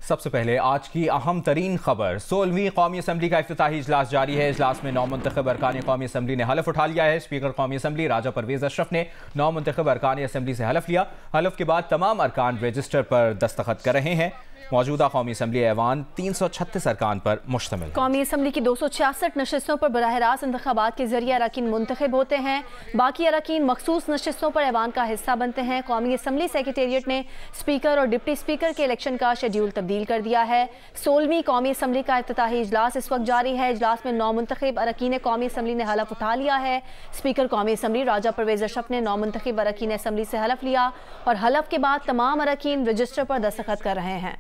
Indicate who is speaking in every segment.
Speaker 1: सबसे पहले आज की अहम तरीन खबर। 16वीं कौमी असम्बली का इफ्तिताही इजलास जारी है। इजलास में नौमुंतखब अरकान कौमी असम्बली ने हलफ उठा लिया है। स्पीकर कौमी असम्बली राजा परवेज अशरफ ने नौमुंतखब अरकान असम्बली से हलफ लिया। हलफ के बाद तमाम अरकान रजिस्टर पर दस्तखत कर रहे हैं। मौजूदा कौमी असम्बली ऐवान 336 अरकान पर मुश्तमिल है।
Speaker 2: कौमी असम्बली की 266 नशिस्तों पर बराह रास्त इंतखाबात के जरिए अरकान मुंतखब होते हैं। बाकी अरकान मखसूस नशिस्तों पर ऐवान का हिस्सा बनते हैं। कौमी असम्बली सेक्रेटेरिएट ने स्पीकर और डिप्टी स्पीकर के इलेक्शन का शेड्यूल तब्दील कर दिया है। 16वीं कौमी असम्बली का इफ्तिताही इजलास इस वक्त जारी है। इजलास में नौमुंतखब अरकान कौमी असम्बली ने हलफ उठा लिया है। स्पीकर कौमी असम्बली राजा परवेज अशरफ ने नौमुंतखब अरकान असम्बली से हलफ लिया और हलफ के बाद तमाम अरकान रजिस्टर पर दस्तखत कर रहे हैं।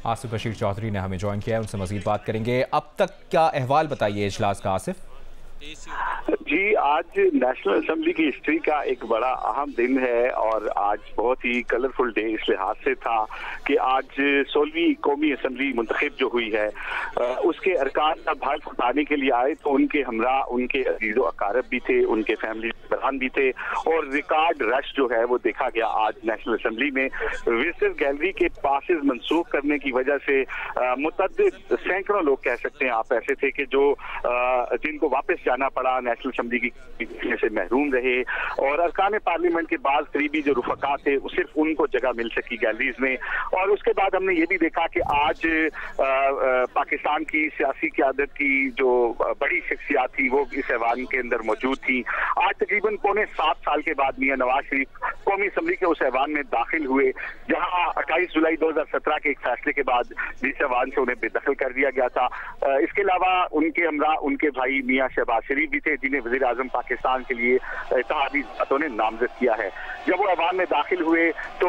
Speaker 1: आसिफ बशीर चौधरी ने हमें ज्वाइन किया है, उनसे मजीद बात करेंगे। अब तक क्या अहवाल बताइए इजलास का आसिफ।
Speaker 3: जी, आज नेशनल असेंबली की हिस्ट्री का एक बड़ा अहम दिन है और आज बहुत ही कलरफुल डे इस लिहाज से था कि आज 16वीं कौमी असेंबली मुंतखब जो हुई है उसके अरकान का भाग उठाने के लिए आए तो उनके हमरा उनके अजीज़ो अकारब भी थे, उनके फैमिली मेम्बरान भी थे और रिकॉर्ड रश जो है वो देखा गया आज नेशनल असेंबली में। विजिटर गैलरी के पासेस मनसूख करने की वजह से मुतअद्दिद सैकड़ों लोग कह सकते हैं आप ऐसे थे कि जो जिनको वापस जाना पड़ा, नेशनल असेंबली की से महरूम रहे और अरकान पार्लियामेंट के बाद करीबी जो रुफका थे सिर्फ उनको जगह मिल सकी गैलरीज में। और उसके बाद हमने ये भी देखा कि आज पाकिस्तान की सियासी क़यादत की जो बड़ी शख्सियात थी वो इस ऐवान के अंदर मौजूद थी। आज तकरीबन पौने 7 साल के बाद मियां नवाज शरीफ कौमी असम्बली के उस ऐवान में दाखिल हुए जहाँ 28 जुलाई 2017 के एक फैसले के बाद जिस ऐवान से उन्हें बेदखल कर दिया गया था। इसके अलावा उनके हमरा उनके भाई मियां शहबाज शरीफ भी थे जिन्हें वज़ीर आज़म पाकिस्तान के लिए इत्तेहादी जमातों ने नामजद किया है। जब वो ऐवान में दाखिल हुए तो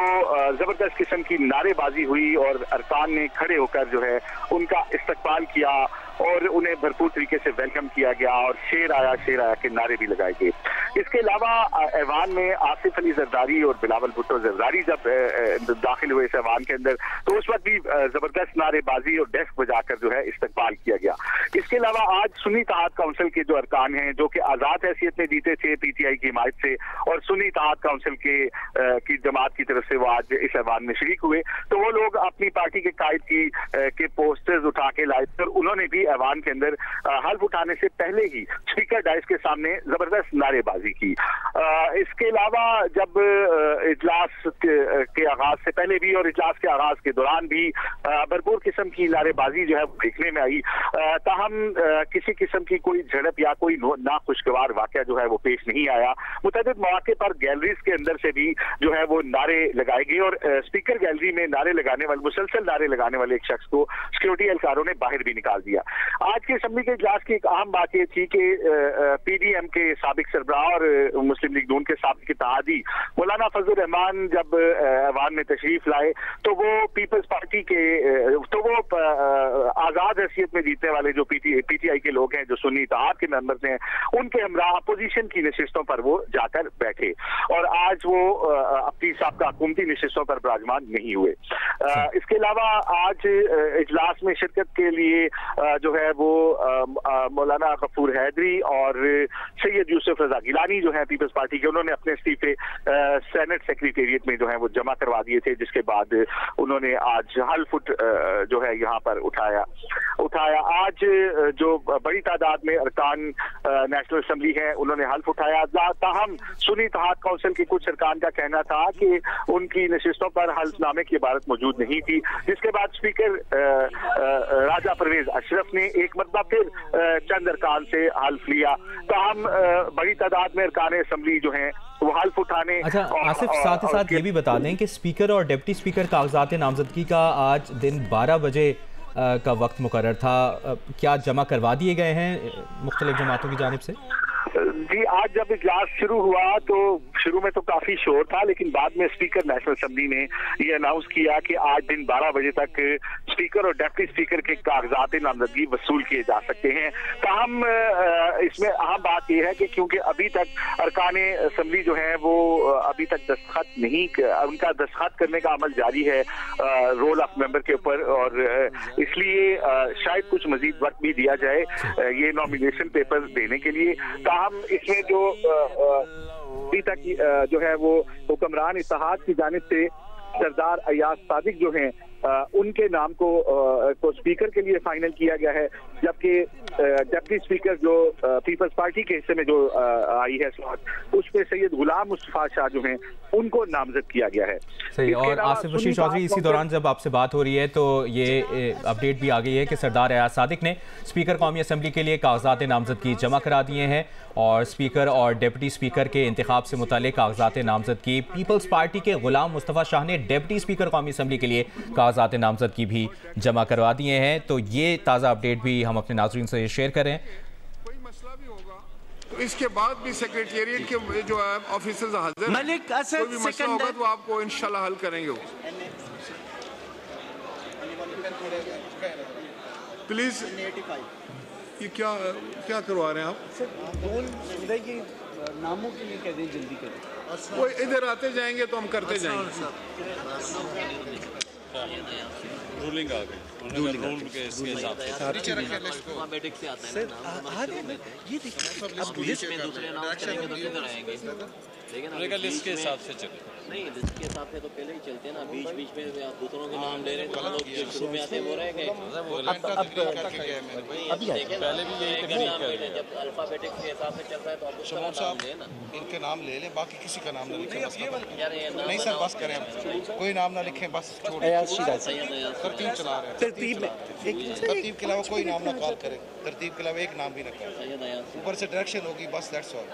Speaker 3: जबरदस्त किस्म की नारेबाजी हुई और अरकान ने खड़े होकर जो है उनका इस्तकबाल किया और उन्हें भरपूर तरीके से वेलकम किया गया और शेर आया के नारे भी लगाए गए। इसके अलावा ऐवान में आसिफ अली जरदारी और बिलावल भुट्टो जरदारी जब दाखिल हुए इस ऐवान के अंदर तो उस वक्त भी जबरदस्त नारेबाजी और डेस्क बजाकर जो है इस्तकबाल किया गया। इसके अलावा आज सुन्नी इत्तेहाद काउंसिल के जो अरकान हैं जो कि आज़ाद हैसियत में जीते थे पीटीआई की हिमायत से और सुन्नी इत्तेहाद काउंसिल के की जमात की तरफ से वो आज इस ऐवान में शरीक हुए तो वो लोग अपनी पार्टी के कायद के पोस्टर्स उठा के लाए और उन्होंने भी ऐवान के अंदर हल्फ उठाने से पहले ही स्पीकर डाइस के सामने जबरदस्त नारेबाजी की। इसके अलावा जब इजलास के आगाज से पहले भी और इजलास के आगाज के दौरान भी भरपूर किस्म की नारेबाजी जो है देखने में आई, ताहम किसी किस्म की कोई झड़प या कोई नाखुशगवार वाकया जो है वो पेश नहीं आया। मुतअद्दिद मौके पर गैलरीज के अंदर से भी जो है वो नारे लगाए गए और स्पीकर गैलरी में नारे लगाने वाले मुसलसल नारे लगाने वाले एक शख्स को सिक्योरिटी एहलकारों ने बाहर भी निकाल दिया। आज की असेंबली के इजलास की एक अहम बात यह थी कि पीडीएम के साबिक सरबराह और मुस्लिम लीग नून के साबिक इत्तेहादी मौलाना फजल रहमान जब ऐवान में तशरीफ लाए तो वो पीपल्स पार्टी के तो वो आजाद हैसियत में जीतने वाले जो पीटीआई के लोग हैं जो सुन्नी इत्तेहाद के मेंबर्स हैं उनके हमरा अपोजिशन की नशिस्तों पर वो जाकर बैठे और आज वो अपनी साबका हुकूमती नशिस्तों पर विराजमान नहीं हुए। इसके अलावा आज इजलास में शिरकत के लिए जो है वो मौलाना गफूर हैदरी और सैयद यूसुफ रजा गिलानी जो है पीपल्स पार्टी के उन्होंने अपने इस्तीफे सेनेट सेक्रेटेरिएट में जो है वो जमा करवा दिए थे जिसके बाद उन्होंने आज हल्फ जो है यहाँ पर उठाया। आज जो बड़ी तादाद में अरकान नेशनल असेंबली है उन्होंने हल्फ उठाया। ताहम सुन्नी इत्तेहाद काउंसिल के कुछ अरकान का कहना था कि उनकी नशिस्तों पर हल्फनामे की इबारत मौजूद नहीं थी जिसके बाद स्पीकर राजा परवेज अशरफ ने एक मरतबा फिर चंद अरकान से हल्फ लिया। ताहम बड़ी तादाद में अरकान असेंबली जो हैं वो हल्फ उठाने।
Speaker 1: अच्छा आसिफ, साथ ही साथ ये भी बता दें कि स्पीकर और डिप्टी स्पीकर कागजात नामजदगी का आज दिन 12 बजे का वक्त मुकर्रर था, क्या जमा करवा दिए गए हैं मुख्तलिफ जमातों की जानिब से?
Speaker 3: जी, आज जब इजलास शुरू हुआ तो शुरू में तो काफी शोर था लेकिन बाद में स्पीकर नेशनल असेंबली ने ये अनाउंस किया कि आज दिन 12 बजे तक स्पीकर और डिप्टी स्पीकर के कागजात नामजदगी वसूल किए जा सकते हैं। ताहम इसमें अहम बात यह है कि क्योंकि अभी तक अरकान असेंबली जो है वो अभी तक दस्तखत नहीं, उनका दस्तखत करने का अमल जारी है रोल ऑफ मेंबर के ऊपर और इसलिए शायद कुछ मजीद वक्त भी दिया जाए ये नॉमिनेशन पेपर देने के लिए। ताहम इसमें जो अभी तक जो है वो हुक्मरान इत्तेहाद की जानिब से सरदार अयाज सादिक जो हैं उनके नाम को स्पीकर के लिए फाइनल किया गया है, जबकि डिप्टी स्पीकर जो पीपल्स पार्टी के हिस्से में जो आई है स्लॉट, उस पे सैयद गुलाम मुस्तफा शाह जो हैं उनको नामजद किया गया है।
Speaker 1: सही। और आसिफ रशीद चौधरी, इसी दौरान जब आपसे बात हो रही है तो ये अपडेट भी आ गई है कि सरदार अयाज सादिक ने स्पीकर कौमी असम्बली के लिए कागजात नामजदगी जमा करा दिए हैं और स्पीकर और डिप्टी स्पीकर के इंतखाब से मुताल्लिक कागजात नामजदगी पीपल्स पार्टी के गुलाम मुस्तफा शाह ने डिप्टी स्पीकर कौमी असम्बली के लिए कागजात नामजदगी भी जमा करवा दिए हैं। तो ये ताज़ा अपडेट भी हम अपने नाज़रीन से शेयर करें।
Speaker 4: कोई मसला भी होगा तो इसके बाद भी सेक्रेटेरिएट के जो ऑफिसर्स हाजिर,
Speaker 5: मलिक असद
Speaker 4: कोई भी मसला होगा तो आपको इंशाल्लाह हल करेंगे। प्लीज ये क्या करवा रहे हैं आप?
Speaker 5: नामों के लिए कह दें, जल्दी करें।
Speaker 4: वो इधर आते जाएंगे तो हम करते जाएंगे।
Speaker 6: रूलिंग आ गई, रूल के हिसाब से
Speaker 5: अल्फाबेटिक से आता है ना, ये देखिए अब लिस्ट में दूसरे नाम करेंगे तो किधर आएंगे?
Speaker 6: लेकिन लिस्ट के हिसाब से चले,
Speaker 5: नहीं लिस्ट के हिसाब से तो पहले ही चलते हैं ना, बीच बीच में आप दूसरों के नाम ले रहे हैं तो लोग जो शुरू में आते हैं वो रह गए।
Speaker 6: पहले भी यही तकनीक है,
Speaker 5: जब अल्फाबेटिक के हिसाब से चल रहा है तो आप उसका नाम ले ना,
Speaker 7: इनके नाम ले लें, बाकी किसी का नाम ना लिखें।
Speaker 5: नहीं
Speaker 7: सर बस करें, कोई नाम ना लिखें, बस तरतीब चला रहे हैं। तरतीब के अलावा कोई नाम ना कॉल करें, तरतीब के अलावा एक नाम भी ना करें, ऊपर से डायरेक्शन होगी, बस दैट्स ऑल।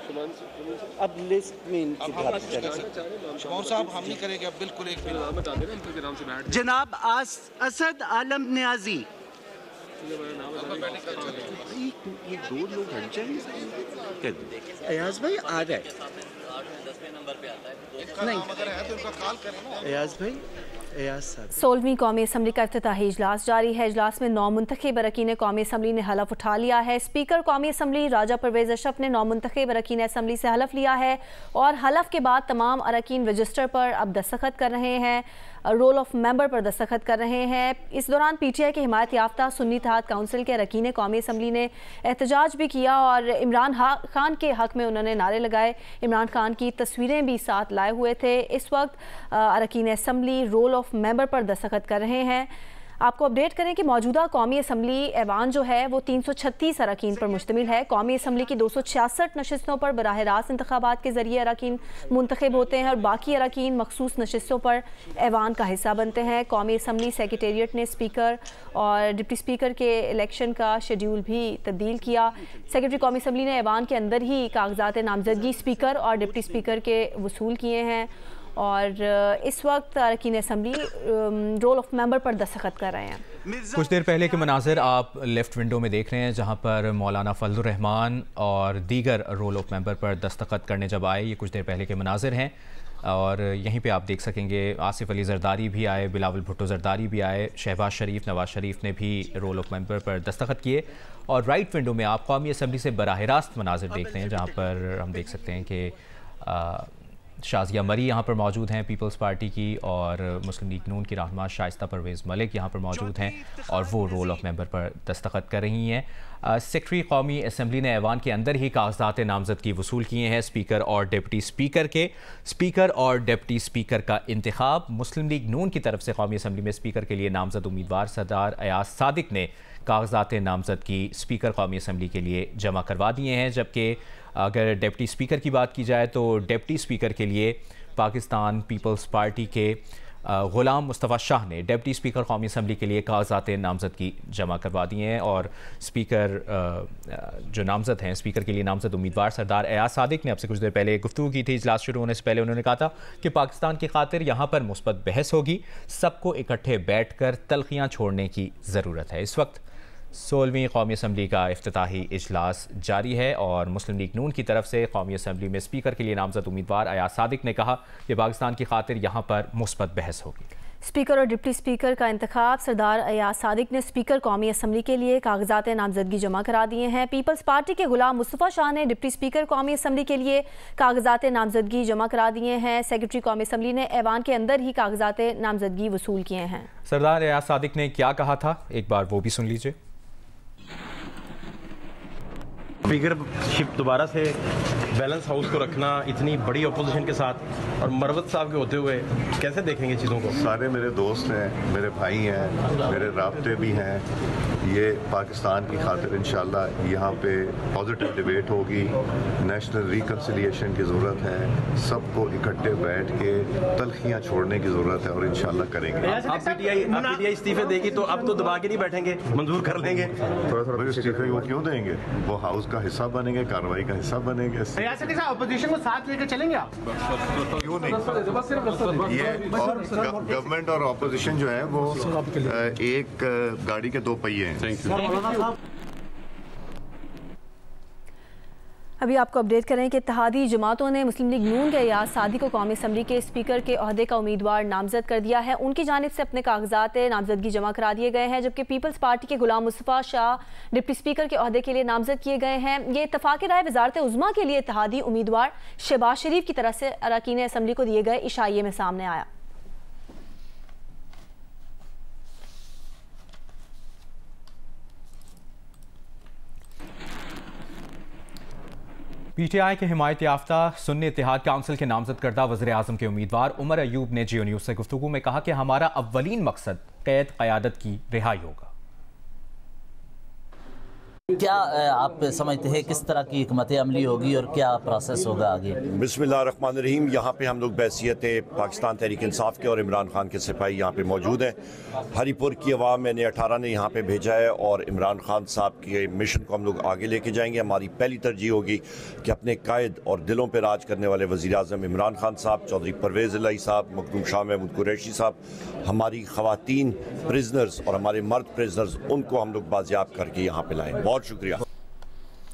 Speaker 5: अब लिस्ट में
Speaker 7: शमौन साहब हम नहीं करेंगे अब बिल्कुल एक भी।
Speaker 5: जनाब असद आलम न्याजी, ये दो लोग हट जाएंगे। अयाज भाई आ रहा है, नहीं अयाज भाई,
Speaker 2: 16वीं कौमी असम्बली का इफ्तिताही इजलास जारी है। इजलास में 9 मुंतखब अरकान कौमी असम्बली ने हलफ उठा लिया है। स्पीकर कौमी असम्बली राजा परवेज़ अशरफ ने 9 मुंतखब अरकान असम्बली से हलफ लिया है और हलफ के बाद तमाम अरकान रजिस्टर पर अब दस्तखत कर रहे हैं, रोल ऑफ मेंबर पर दस्तखत कर रहे हैं। इस दौरान पीटीआई के हिमायत याफ्ता सुन्नी इत्तेहाद काउंसिल के अरकान कौमी असम्बली ने एहतजाज भी किया और इमरान खान के हक़ में उन्होंने नारे लगाए। इमरान खान की तस्वीरें भी साथ लाए हुए थे। इस वक्त अरकान असम्बली रोल ऑफ मेंबर पर दस्तखत कर रहे हैं। आपको अपडेट करें कि मौजूदा कौमी असम्बली ऐवान जो है वो 336 अरकान पर मुश्तमिल है। कौमी असम्बली की 266 नशिस्तों पर बराह रास्त इंतखाबात के ज़रिए अरकान मुंतखब होते हैं और बाकी अरकान मखसूस नशिस्तों पर ऐवान का हिस्सा बनते हैं। कौमी असम्बली सेक्रेटेरिएट ने स्पीकर और डिप्टी स्पीकर के इलेक्शन का शेड्यूल भी तब्दील किया। सेक्रेटरी कौमी असम्बली ने ऐवान के अंदर ही कागजात नामजदगी स्पीकर और डिप्टी स्पीकर के वसूल किए हैं और इस वक्त अरकान असम्बली रोल ऑफ मेंबर पर दस्तखत कर रहे हैं।
Speaker 1: कुछ देर पहले के मनाजिर आप लेफ्ट विंडो में देख रहे हैं, जहां पर मौलाना फजलुर रहमान और दीगर रोल ऑफ मेंबर पर दस्तखत करने जब आए, ये कुछ देर पहले के मनाजिर हैं। और यहीं पे आप देख सकेंगे आसिफ अली जरदारी भी आए, बिलावल भुट्टो जरदारी भी आए, शहबाज शरीफ, नवाज शरीफ ने भी रोल ऑफ मेंबर पर दस्तखत किए। और राइट विंडो में आप कौमी असम्बली से बराह रास्त मनाजिर देख रहे हैं, जहाँ पर हम देख सकते हैं कि शाजिया मरी यहाँ पर मौजूद हैं पीपल्स पार्टी की, और मुस्लिम लीग नून की रहनुमा शाइस्ता परवेज़ मलिक यहाँ पर मौजूद हैं और वो रोल ऑफ मेंबर पर दस्तखत कर रही हैं। सेक्रेटरी कौमी असम्बली ने ऐवान के अंदर ही कागजात नामजदगी वसूल किए हैं स्पीकर और डिप्टी स्पीकर के। स्पीकर और डिप्टी स्पीकर का इंतखाब मुस्लिम लीग नून की तरफ से कौमी असम्बली में स्पीकर के लिए नामजद उम्मीदवार सरदार अयाज सादिक ने कागजात नामजदगी स्पीकर कौमी असम्बली के लिए जमा करवा दिए हैं। जबकि अगर डिप्टी स्पीकर की बात की जाए तो डिप्टी स्पीकर के लिए पाकिस्तान पीपल्स पार्टी के गुलाम मुस्तफा शाह ने डिप्टी स्पीकर कौमी असम्बली के लिए कागजात नामजदगी जमा करवा दिए हैं। और स्पीकर जो नामजद हैं, स्पीकर के लिए नामजद उम्मीदवार सरदार अयाज सादिक ने आपसे कुछ देर पहले गुफ्तगू की थी। इजलास शुरू होने से पहले उन्होंने कहा था कि पाकिस्तान की खातिर यहाँ पर मुस्बत बहस होगी, सबको इकट्ठे बैठ कर तलखियाँ छोड़ने की ज़रूरत है। इस वक्त 16वीं कौमी असम्बली का इफ्तिताही इजलास जारी है और मुस्लिम लीग नून की तरफ से कौमी असम्बली में स्पीकर के लिए नामजद उम्मीदवार अयाज सादिक ने कहा कि पाकिस्तान की खातिर यहाँ पर मुस्बत बहस होगी।
Speaker 2: स्पीकर और डिप्टी स्पीकर का इंतखाब सरदार अयाज सादिक ने स्पीकर कौमी असम्बली के लिए कागजात नामजदगी जमा करा दिए हैं। पीपल्स पार्टी के गुलाम मुस्तफा शाह ने डिप्टी स्पीकर कौमी असम्बली के लिए कागजात नामजदगी जमा करा दिए हैं। सेक्रेटरी कौमी असम्बली ने ऐवान के अंदर ही कागजात नामजदगी वसूल किए हैं।
Speaker 1: सरदार अयाज सादिक ने क्या कहा था, एक बार वो भी सुन लीजिए।
Speaker 8: स्पीकरशिप दोबारा से बैलेंस हाउस को रखना इतनी बड़ी अपोजिशन के साथ और मरवत साहब के होते हुए कैसे देखेंगे चीज़ों को?
Speaker 9: सारे मेरे दोस्त हैं, मेरे भाई हैं, मेरे राब्ते भी हैं। ये पाकिस्तान की खातिर इंशाल्लाह यहाँ पे पॉजिटिव डिबेट होगी। नेशनल रिकन्सिलिएशन की ज़रूरत है, सबको इकट्ठे बैठ के तलखियाँ छोड़ने की ज़रूरत है और इंशाल्लाह करेंगे।
Speaker 8: आप पीटीआई इस्तीफे देगी तो अब तो दबा के नहीं बैठेंगे, मंजूर कर लेंगे।
Speaker 9: थोड़ा इस्तीफे वो क्यों देंगे? वो हाउस का हिस्सा बनेंगे, कार्रवाई का हिस्सा बनेंगे।
Speaker 10: अपोजिशन को साथ लेकर चलेंगे आप?
Speaker 9: क्यों नहीं? ये गवर्नमेंट और अपोजिशन जो है वो एक गाड़ी के दो पहिए हैं।
Speaker 2: अभी आपको अपडेट करें कि इत्तेहादी जमातों ने मुस्लिम लीग नून के अयाज सादी को कौमी असम्बली के स्पीकर के ओहदे का उम्मीदवार नामजद कर दिया है। उनकी जानिब से अपने कागजात नामजदगी जमा करा दिए गए हैं, जबकि पीपल्स पार्टी के गुलाम मुस्तफ़ा शाह डिप्टी स्पीकर के ओहदे के लिए नामजद किए गए हैं। ये इत्तफाक़ राय वज़ारत उज़्मा के लिए इत्तेहादी उम्मीदवार शहबाज शरीफ की तरफ से अरकान असम्बली को दिए गए इशाइये में सामने आया।
Speaker 1: पीटीआई के हिमायत याफ्ता सुन्नी इत्तेहाद काउंसिल के नामजद करदा वज़ीर आज़म के उम्मीदवार उमर अयूब ने जियो न्यूज़ से गुफ्तगू में कहा कि हमारा अव्वलीन मकसद कैद क़यादत की रिहाई होगा।
Speaker 11: क्या आप समझते हैं किस तरह की हिकमत अमली होगी और क्या प्रोसेस होगा आगे?
Speaker 12: बिस्मिल्लाहिर्रहमानिर्रहीम। यहाँ पे हम लोग बहसियत पाकिस्तान तहरीक इंसाफ के और इमरान खान के सिपाही यहाँ पे मौजूद हैं। हरीपुर की अवाम मैंने 18 ने यहाँ पे भेजा है और इमरान खान साहब के मिशन को हम लोग आगे लेके जाएंगे। हमारी पहली तरजीह होगी कि अपने कायद और दिलों पर राज करने वाले वज़ीर आज़म इमरान खान साहब, चौधरी परवेज़ इलाही साहब, मखदूम शाह महमूद कुरैशी साहब, हमारी ख़वातीन प्रिजनर्स और हमारे मर्द प्रिजनर्स, उनको हम लोग बाजियाब करके यहाँ पे लाएँ। बहुत शुक्रिया।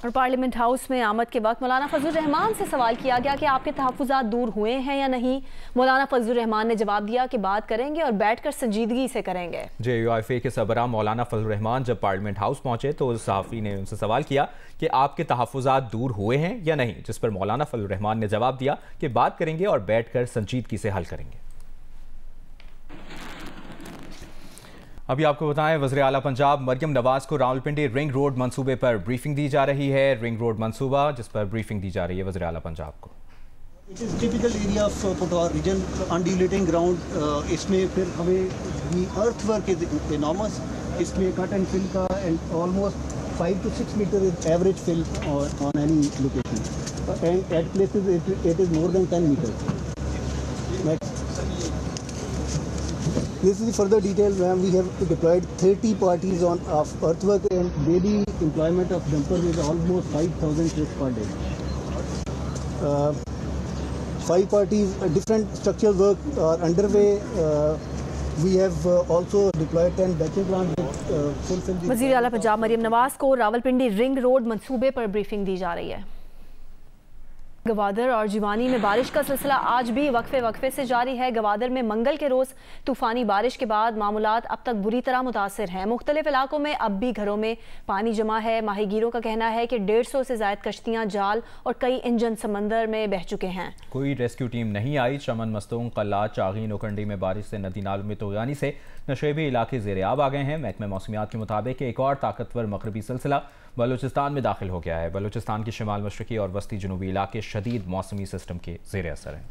Speaker 2: और पार्लियामेंट हाउस में आमद के वक्त मौलाना फजलुर रहमान से सवाल किया गया कि आपके तहफ़्फ़ुज़ात दूर हुए हैं या नहीं। मौलाना फजलुर रहमान ने जवाब दिया कि बात करेंगे और बैठकर संजीदगी से करेंगे। JUIFA के सरबराह मौलाना फजलुर रहमान जब पार्लियामेंट हाउस पहुंचे तो सहाफ़ी ने उनसे सवाल किया कि आपके तहफ़्फ़ुज़ात दूर हुए हैं या नहीं, जिस पर मौलाना फजलुर रहमान ने जवाब दिया कि बात करेंगे और बैठकर संजीदगी से हल करेंगे। अभी आपको बताएं, वज़ीर आला पंजाब मरियम नवाज को रावलपिंडी रिंग रोड मंसूबे पर ब्रीफिंग दी जा रही है। रिंग रोड मंसूबा जिस पर ब्रीफिंग दी जा रही है वज़ीर आला पंजाब को।
Speaker 13: It is typical area of पटवार रीजन, अनड्यूलेटिंग ग्राउंड। इसमें फिर हमें अर्थ वर्क इज एनॉर्मस। इसमें कट एंड फिल का and almost 5 to 6 meter is average fill on any location, and at places it is more than 10 meters. Next. This is the further detail where we have deployed 30 parties on of earthwork, and daily employment of dumpers is almost 5,000 trips per day. 5 parties, different structural work are underway. We have also deployed 10 batching plants with fulfill.
Speaker 2: वज़ीर आला पंजाब मरियम नवाज को Rawalpindi ring road मंसूबे पर briefing दी जा रही है। गवादर और जिवानी में बारिश का सिलसिला आज भी वक्फे से जारी है। गवादर में मंगल के रोज़ तूफ़ानी बारिश के बाद मामूलात अब तक बुरी तरह मुतासर हैं। मुख्तलिफ इलाकों में अब भी घरों में पानी जमा है। माहीगीरों का कहना है कि 150 से ज़ायद कश्तियाँ, जाल और कई इंजन समंदर में बह चुके हैं।
Speaker 1: कोई रेस्क्यू टीम नहीं आई। चमन, मस्तूंग, कल्ला, चागी, नोकंडी में बारिश से नदी नालों में तोगानी से नशेबी इलाके ज़ेर-ए-आब आ गए हैं। महकमे मौसमियात के मुताबिक एक और ताकतवर मगरबी सिलसिला बलूचिस्तान में दाखिल हो गया है। बलूचिस्तान के शिमाल मशरकी और वस्ती जनूबी इलाके शदीद मौसमी सिस्टम के ज़ेर असर हैं।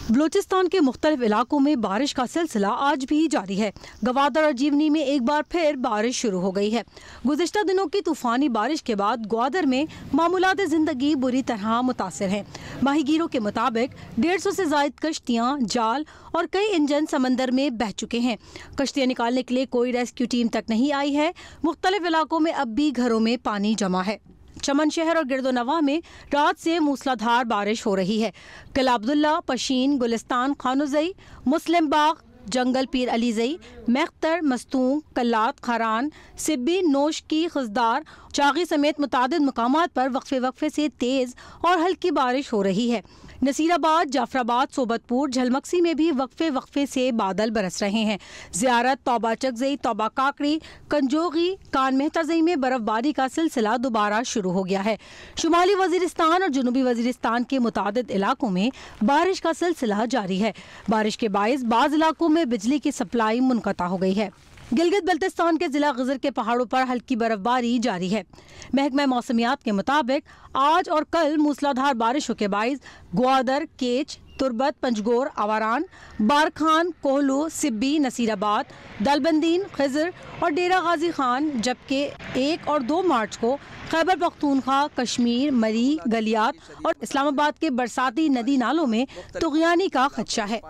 Speaker 14: बलूचिस्तान के मुख्तलिफ इलाकों में बारिश का सिलसिला आज भी जारी है। गवादर और जीवनी में एक बार फिर बारिश शुरू हो गई है। गुज़िश्ता दिनों की तूफ़ानी बारिश के बाद ग्वादर में मामूलात ज़िंदगी बुरी तरह मुतासर हैं। माहीगीरों के मुताबिक 150 से ज़ायद कश्तियाँ, जाल और कई इंजन समंदर में बह चुके हैं। कश्तियाँ निकालने के लिए कोई रेस्क्यू टीम तक नहीं आई है। मुख्तलिफ इलाकों में अब भी घरों में पानी जमा है। चमन शहर और गिरदोनवा में रात से मूसलाधार बारिश हो रही है। किला अब्दुल्ला, पशीन, गुलिस्तान, खानुजई, मुस्लिम बाग, जंगल पीर अलीजई, मैख्तर, मस्तूंग, कल्लात, खरान, सिब्बी, नोशकी, खजदार, चागी समेत मुतादिद मकामात पर वक्फे से तेज़ और हल्की बारिश हो रही है। नसीराबाद, जाफराबाद, सोबतपुर, झलमक्सी में भी वक्फे से बादल बरस रहे हैं। ज़ियारत, तौबा चकजई, तौबा काकड़ी, कंजोगी, कान मेहतरजई में बर्फबारी का सिलसिला दोबारा शुरू हो गया है। शुमाली वजीरिस्तान और जनूबी वजीरिस्तान के मुतादिद इलाकों में बारिश का सिलसिला जारी है। बारिश के बायस बाज़ इलाकों में बिजली की सप्लाई मुनक़ता हो गई है। गिलगित बल्तिस्तान के जिला गजर के पहाड़ों पर हल्की बर्फबारी जारी है। महकमा मौसमियात के मुताबिक आज और कल मूसलाधार बारिशों के बाइस ग्वादर, केच, तुर्बत, पंजगोर, आवारान, बारखान, कोहलू, सिब्बी, नसीराबाद, दलबंदीन, खिजर और डेरा गाजी खान, जबकि 1 और 2 मार्च को खैबर पख्तूनख्वा, कश्मीर, मरी, गलियात और इस्लामाबाद के बरसाती नदी नालों में तुगयानी का खदशा है।